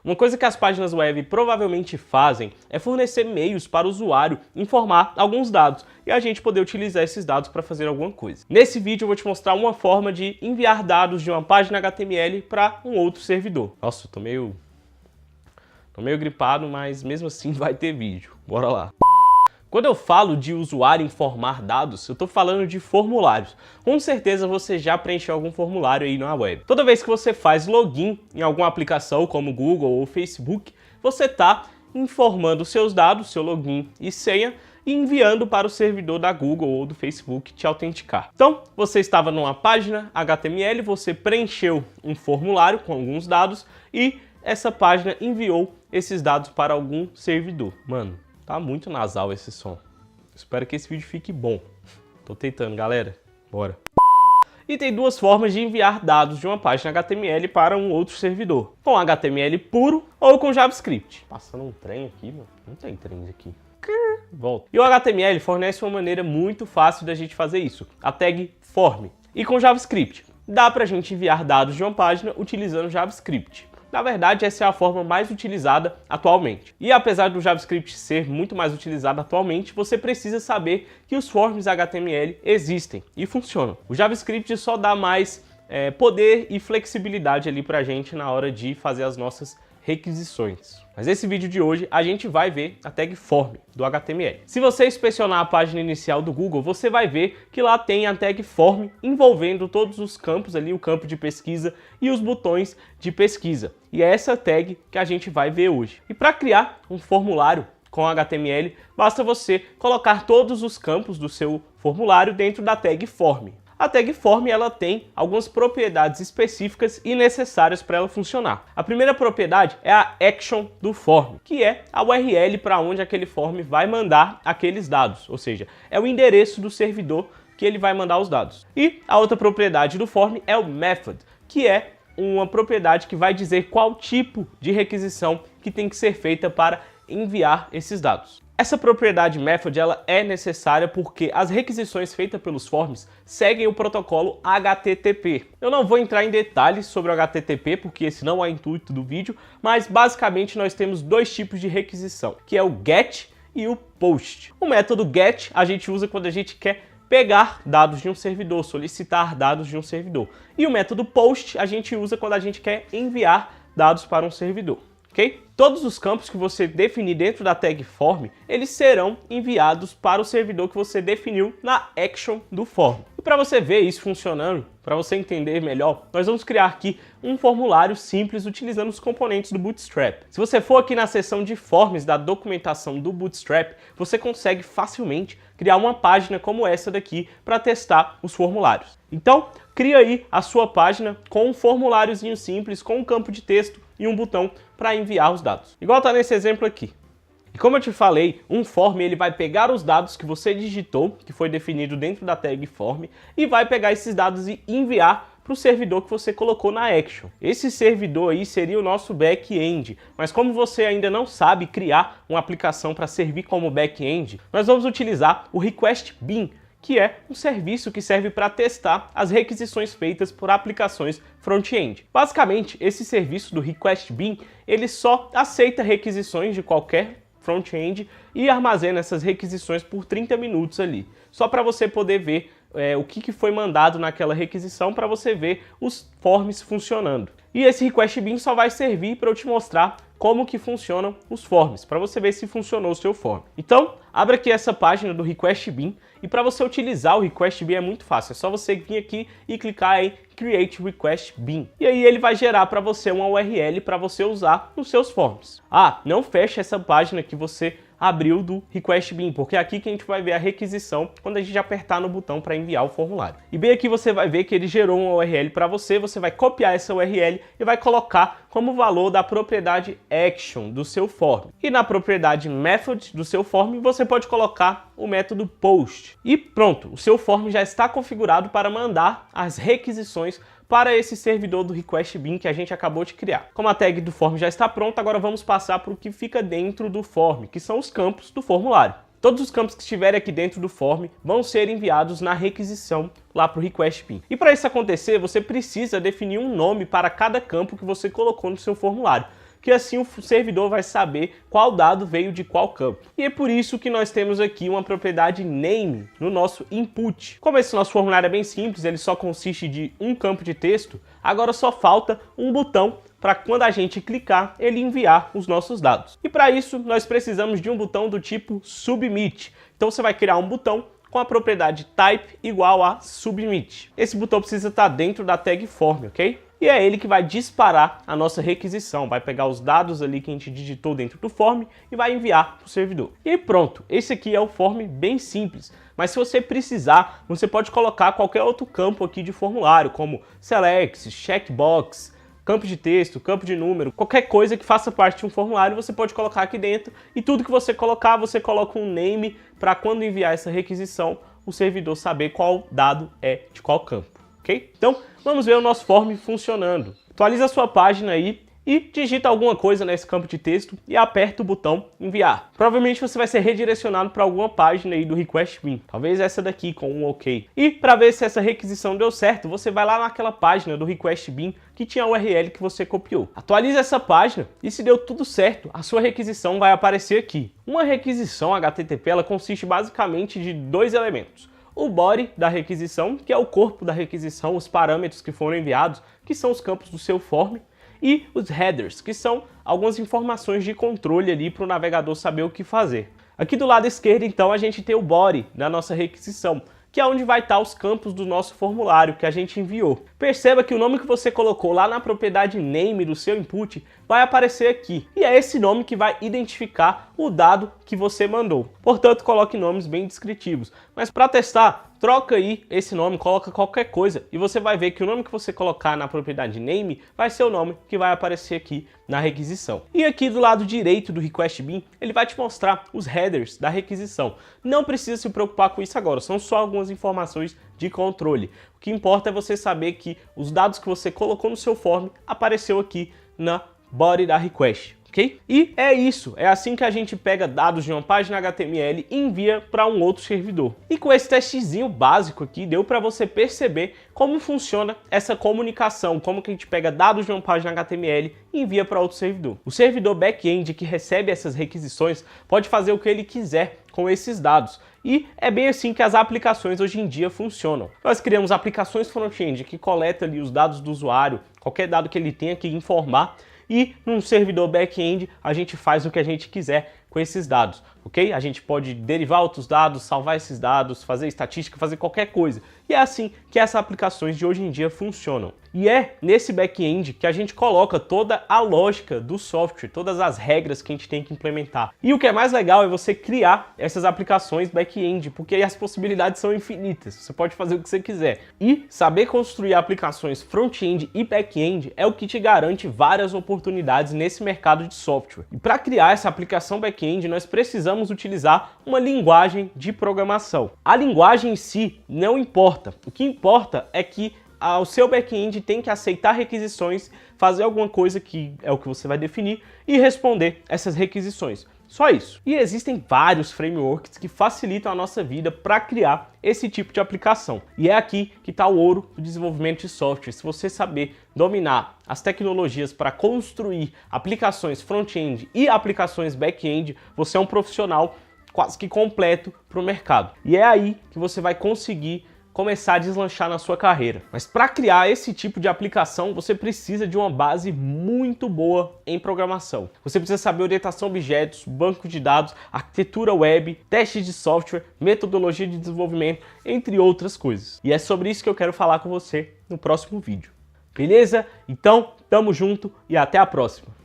Uma coisa que as páginas web provavelmente fazem é fornecer meios para o usuário informar alguns dados e a gente poder utilizar esses dados para fazer alguma coisa. Nesse vídeo eu vou te mostrar uma forma de enviar dados de uma página HTML para um outro servidor. Nossa, eu tô meio gripado, mas mesmo assim vai ter vídeo. Bora lá. Quando eu falo de usuário informar dados, eu estou falando de formulários. Com certeza você já preencheu algum formulário aí na web. Toda vez que você faz login em alguma aplicação como Google ou Facebook, você está informando seus dados, seu login e senha, e enviando para o servidor da Google ou do Facebook te autenticar. Então, você estava numa página HTML, você preencheu um formulário com alguns dados e essa página enviou esses dados para algum servidor. Mano, tá muito nasal esse som. Espero que esse vídeo fique bom. Tô tentando, galera. Bora. E tem duas formas de enviar dados de uma página HTML para um outro servidor. Com HTML puro ou com JavaScript. Passando um trem aqui, mano. Não tem trem aqui. Volta. E o HTML fornece uma maneira muito fácil da gente fazer isso. A tag form. E com JavaScript, dá pra gente enviar dados de uma página utilizando JavaScript. Na verdade, essa é a forma mais utilizada atualmente. E apesar do JavaScript ser muito mais utilizado atualmente, você precisa saber que os forms HTML existem e funcionam. O JavaScript só dá mais poder e flexibilidade ali pra gente na hora de fazer as nossas requisições. Mas nesse vídeo de hoje a gente vai ver a tag form do HTML. Se você inspecionar a página inicial do Google, você vai ver que lá tem a tag form envolvendo todos os campos ali, o campo de pesquisa e os botões de pesquisa. E é essa tag que a gente vai ver hoje. E para criar um formulário com HTML, basta você colocar todos os campos do seu formulário dentro da tag form. A tag form ela tem algumas propriedades específicas e necessárias para ela funcionar. A primeira propriedade é a action do form, que é a URL para onde aquele form vai mandar aqueles dados, ou seja, é o endereço do servidor que ele vai mandar os dados. E a outra propriedade do form é o method, que é uma propriedade que vai dizer qual tipo de requisição que tem que ser feita para enviar esses dados. Essa propriedade method ela é necessária porque as requisições feitas pelos forms seguem o protocolo HTTP. Eu não vou entrar em detalhes sobre o HTTP porque esse não é o intuito do vídeo, mas basicamente nós temos dois tipos de requisição, que é o GET e o POST. O método GET a gente usa quando a gente quer pegar dados de um servidor, solicitar dados de um servidor. E o método POST a gente usa quando a gente quer enviar dados para um servidor. Okay? Todos os campos que você definir dentro da tag form, eles serão enviados para o servidor que você definiu na action do form. E para você ver isso funcionando, para você entender melhor, nós vamos criar aqui um formulário simples utilizando os componentes do Bootstrap. Se você for aqui na seção de forms da documentação do Bootstrap, você consegue facilmente criar uma página como essa daqui para testar os formulários. Então, cria aí a sua página com um formuláriozinho simples, com um campo de texto e um botão para enviar os dados. Igual está nesse exemplo aqui. E como eu te falei, um form ele vai pegar os dados que você digitou, que foi definido dentro da tag form, e vai pegar esses dados e enviar para o servidor que você colocou na action. Esse servidor aí seria o nosso back-end, mas como você ainda não sabe criar uma aplicação para servir como back-end, nós vamos utilizar o Request Bean, que é um serviço que serve para testar as requisições feitas por aplicações front-end. Basicamente, esse serviço do Request Bean, ele só aceita requisições de qualquer front-end e armazena essas requisições por 30 minutos ali, só para você poder ver o que foi mandado naquela requisição, para você ver os forms funcionando. E esse Request Bean só vai servir para eu te mostrar como que funcionam os forms, para você ver se funcionou o seu form. Então, abra aqui essa página do Request Bean, e para você utilizar o Request Bean é muito fácil, é só você vir aqui e clicar em Create Request Bean. E aí ele vai gerar para você uma URL para você usar nos seus forms. Ah, não feche essa página que você abriu do Request Bean, porque é aqui que a gente vai ver a requisição quando a gente apertar no botão para enviar o formulário. E bem aqui você vai ver que ele gerou uma URL para você vai copiar essa URL e vai colocar como valor da propriedade action do seu form. E na propriedade method do seu form você pode colocar o método post. E pronto, o seu form já está configurado para mandar as requisições para esse servidor do Request Bean que a gente acabou de criar. Como a tag do form já está pronta, agora vamos passar para o que fica dentro do form, que são os campos do formulário. Todos os campos que estiverem aqui dentro do form vão ser enviados na requisição lá para o Request Bean. E para isso acontecer, você precisa definir um nome para cada campo que você colocou no seu formulário. que assim o servidor vai saber qual dado veio de qual campo. E é por isso que nós temos aqui uma propriedade name no nosso input. Como esse nosso formulário é bem simples, ele só consiste de um campo de texto, agora só falta um botão para quando a gente clicar, ele enviar os nossos dados. E para isso, nós precisamos de um botão do tipo submit. Então você vai criar um botão com a propriedade type igual a submit. Esse botão precisa estar dentro da tag form, ok? E é ele que vai disparar a nossa requisição, vai pegar os dados ali que a gente digitou dentro do form e vai enviar para o servidor. E aí pronto, esse aqui é o form bem simples, mas se você precisar, você pode colocar qualquer outro campo aqui de formulário, como select, checkbox, campo de texto, campo de número, qualquer coisa que faça parte de um formulário, você pode colocar aqui dentro e tudo que você colocar, você coloca um name para quando enviar essa requisição, o servidor saber qual dado é de qual campo, ok? Então, vamos ver o nosso form funcionando. Atualiza a sua página aí e digita alguma coisa nesse campo de texto e aperta o botão enviar. Provavelmente você vai ser redirecionado para alguma página aí do request bin, talvez essa daqui com um OK. E para ver se essa requisição deu certo, você vai lá naquela página do request bin que tinha a URL que você copiou. Atualiza essa página e se deu tudo certo, a sua requisição vai aparecer aqui. Uma requisição HTTP ela consiste basicamente de dois elementos. O body da requisição, que é o corpo da requisição, os parâmetros que foram enviados, que são os campos do seu form, e os headers, que são algumas informações de controle ali para o navegador saber o que fazer. Aqui do lado esquerdo, então, a gente tem o body da nossa requisição, que é onde vai estar os campos do nosso formulário que a gente enviou. Perceba que o nome que você colocou lá na propriedade name do seu input vai aparecer aqui. E é esse nome que vai identificar o dado que você mandou. Portanto, coloque nomes bem descritivos. Mas para testar, troca aí esse nome, coloca qualquer coisa e você vai ver que o nome que você colocar na propriedade name vai ser o nome que vai aparecer aqui na requisição. E aqui do lado direito do request bin, ele vai te mostrar os headers da requisição. Não precisa se preocupar com isso agora, são só algumas informações de controle. O que importa é você saber que os dados que você colocou no seu form apareceu aqui na body da request. Okay? E é isso, é assim que a gente pega dados de uma página HTML e envia para um outro servidor. E com esse testezinho básico aqui, deu para você perceber como funciona essa comunicação, como que a gente pega dados de uma página HTML e envia para outro servidor. O servidor back-end que recebe essas requisições pode fazer o que ele quiser com esses dados. E é bem assim que as aplicações hoje em dia funcionam. Nós criamos aplicações front-end que coletam ali os dados do usuário, qualquer dado que ele tenha que informar, e num servidor back-end a gente faz o que a gente quiser com esses dados, ok? A gente pode derivar outros dados, salvar esses dados, fazer estatística, fazer qualquer coisa. E é assim que essas aplicações de hoje em dia funcionam. E é nesse back-end que a gente coloca toda a lógica do software, todas as regras que a gente tem que implementar. E o que é mais legal é você criar essas aplicações back-end, porque aí as possibilidades são infinitas. Você pode fazer o que você quiser. E saber construir aplicações front-end e back-end é o que te garante várias oportunidades nesse mercado de software. E para criar essa aplicação back-end, nós precisamos utilizar uma linguagem de programação. A linguagem em si não importa. O que importa é que o seu back-end tem que aceitar requisições, fazer alguma coisa que é o que você vai definir e responder essas requisições. Só isso. E existem vários frameworks que facilitam a nossa vida para criar esse tipo de aplicação. E é aqui que está o ouro do desenvolvimento de software. Se você saber dominar as tecnologias para construir aplicações front-end e aplicações back-end, você é um profissional quase que completo para o mercado. E é aí que você vai conseguir começar a deslanchar na sua carreira. Mas para criar esse tipo de aplicação, você precisa de uma base muito boa em programação. Você precisa saber orientação a objetos, banco de dados, arquitetura web, testes de software, metodologia de desenvolvimento, entre outras coisas. E é sobre isso que eu quero falar com você no próximo vídeo. Beleza? Então, tamo junto e até a próxima.